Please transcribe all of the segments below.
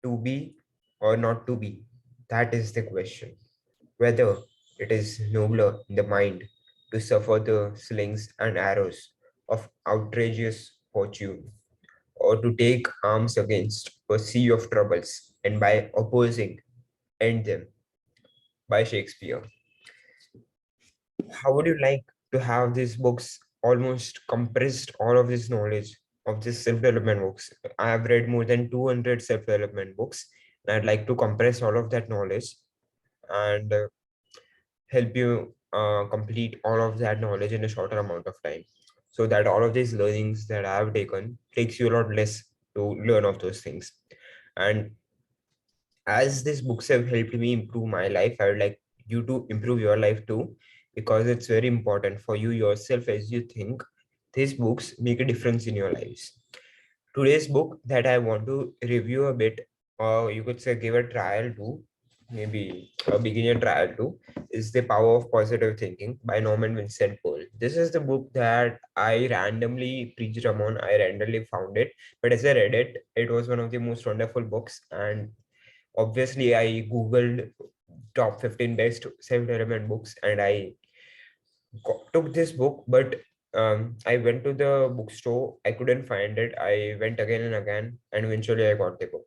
to be or not to be? That is the question. Whether it is nobler in the mind to suffer the slings and arrows of outrageous fortune, or to take arms against a sea of troubles and by opposing end them, by Shakespeare. How would you like to have these books almost compressed all of this knowledge of this self-development books? I have read more than 200 self-development books, and I'd like to compress all of that knowledge and help you complete all of that knowledge in a shorter amount of time, so that all of these learnings that I have taken takes you a lot less to learn of those things. And as these books have helped me improve my life, I would like you to improve your life too, because it's very important for you yourself. As you think, these books make a difference in your lives. Today's book that I want to review a bit, or you could say give a trial to, maybe a beginner trial to, is The Power of Positive Thinking by Norman Vincent Peale. This is the book that I randomly preached upon. I randomly found it, but as I read it, it was one of the most wonderful books. And obviously, I Googled top 15 best self-development books, and I took this book, but I went to the bookstore. I couldn't find it. I went again and again, and eventually I got the book.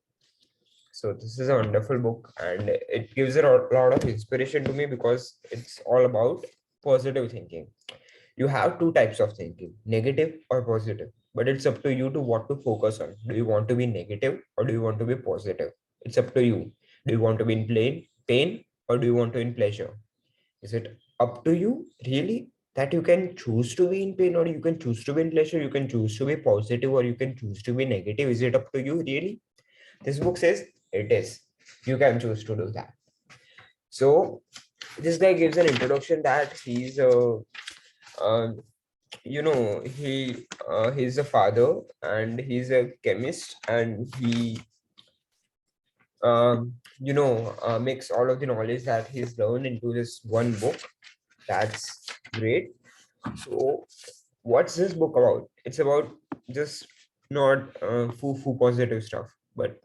So this is a wonderful book, and it gives a lot of inspiration to me because it's all about positive thinking. You have two types of thinking, negative or positive, but it's up to you to what to focus on. Do you want to be negative or do you want to be positive? It's up to you. Do you want to be in pain or do you want to be in pleasure? Is it up to you really that you can choose to be in pain or you can choose to be in pleasure? You can choose to be positive or you can choose to be negative. Is it up to you really? This book says it is. You can choose to do that. So this guy gives an introduction that he's a he's a father and he's a chemist, and he makes all of the knowledge that he's learned into this one book. That's great. So what's this book about? It's about just not foo positive stuff, but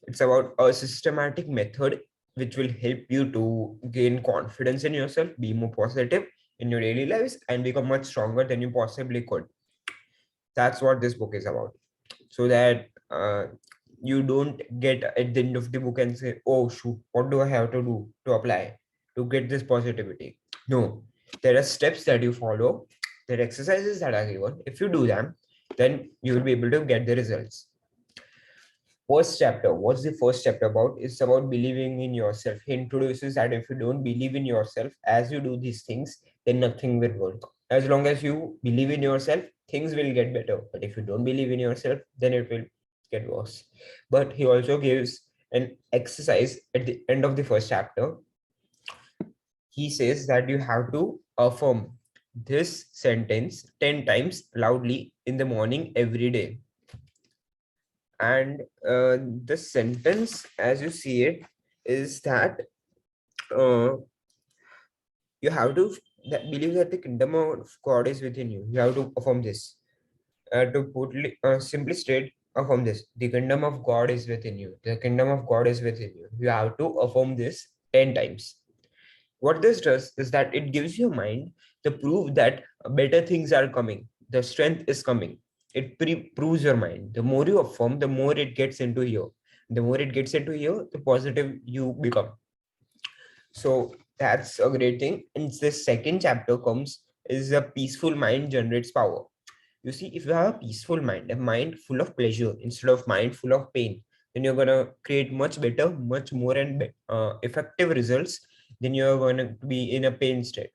it's about a systematic method which will help you to gain confidence in yourself, be more positive in your daily lives, and become much stronger than you possibly could. That's what this book is about. So that you don't get at the end of the book and say, oh, shoot, what do I have to do to apply to get this positivity? No, there are steps that you follow, there are exercises that are given. If you do them, then you will be able to get the results. First chapter, what's the first chapter about? It's about believing in yourself. He introduces that if you don't believe in yourself as you do these things, then nothing will work. As long as you believe in yourself, things will get better. But if you don't believe in yourself, then it will get worse. But he also gives an exercise at the end of the first chapter. He says that you have to affirm this sentence 10 times loudly in the morning every day. And the sentence, as you see it, is that uh, you have to believe that the kingdom of God is within you. You have to affirm this. Simply state, affirm this. The kingdom of God is within you. The kingdom of God is within you. You have to affirm this 10 times. What this does is that it gives your mind the proof that better things are coming. The strength is coming. It proves your mind. The more you affirm, the more it gets into here. The more it gets into here, the positive you become. So that's a great thing. And the second chapter comes is a peaceful mind generates power. You see, if you have a peaceful mind, a mind full of pleasure instead of mind full of pain, then you're gonna create much better, much more and effective results than you're gonna be in a pain state.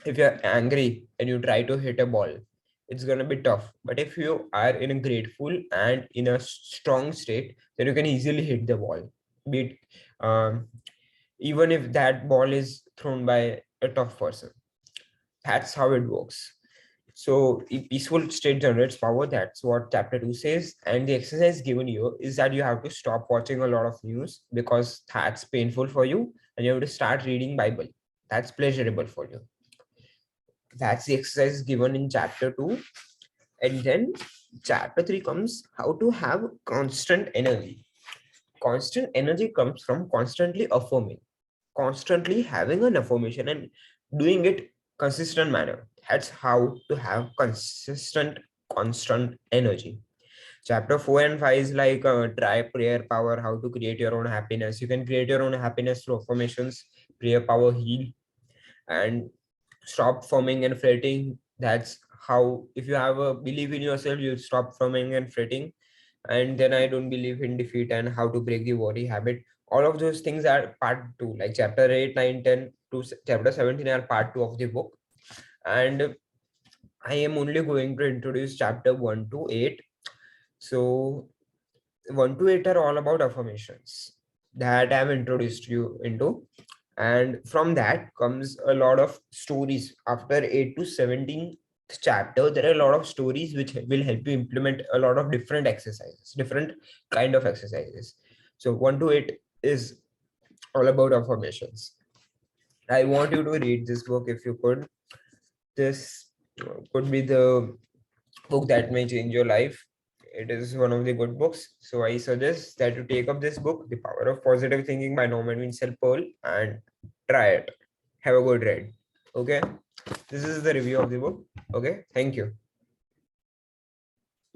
If you're angry and you try to hit a ball, it's gonna be tough. But if you are in a grateful and in a strong state, then you can easily hit the ball. Be it, even if that ball is thrown by a tough person. That's how it works. So peaceful state generates power. That's what chapter 2 says. And the exercise given you is that you have to stop watching a lot of news because that's painful for you, and you have to start reading Bible. That's pleasurable for you. That's the exercise given in chapter 2. And then chapter 3 comes how to have constant energy. constant energy comes from constantly affirming, constantly having an affirmation and doing it consistent manner. That's how to have consistent, constant energy. Chapter 4 and 5 is like try prayer power, how to create your own happiness. You can create your own happiness through affirmations, prayer power, heal, and stop forming and fretting. That's how, if you have a belief in yourself, you'll stop forming and fretting. And then I don't believe in defeat and how to break the worry habit. All of those things are part two, like chapter 8, 9, 10 to chapter 17 are part two of the book. And I am only going to introduce chapter 1 to 8. So 1 to 8 are all about affirmations that I have introduced you into. And from that comes a lot of stories. After 8 to 17 chapter, there are a lot of stories which will help you implement a lot of different exercises, different kind of exercises. So 1 to 8 is all about affirmations. I want you to read this book if you could. This could be the book that may change your life. It is one of the good books. So I suggest that you take up this book, The Power of Positive Thinking by Norman Vincent Peale, and try it. Have a good read. Okay. This is the review of the book. Okay. Thank you.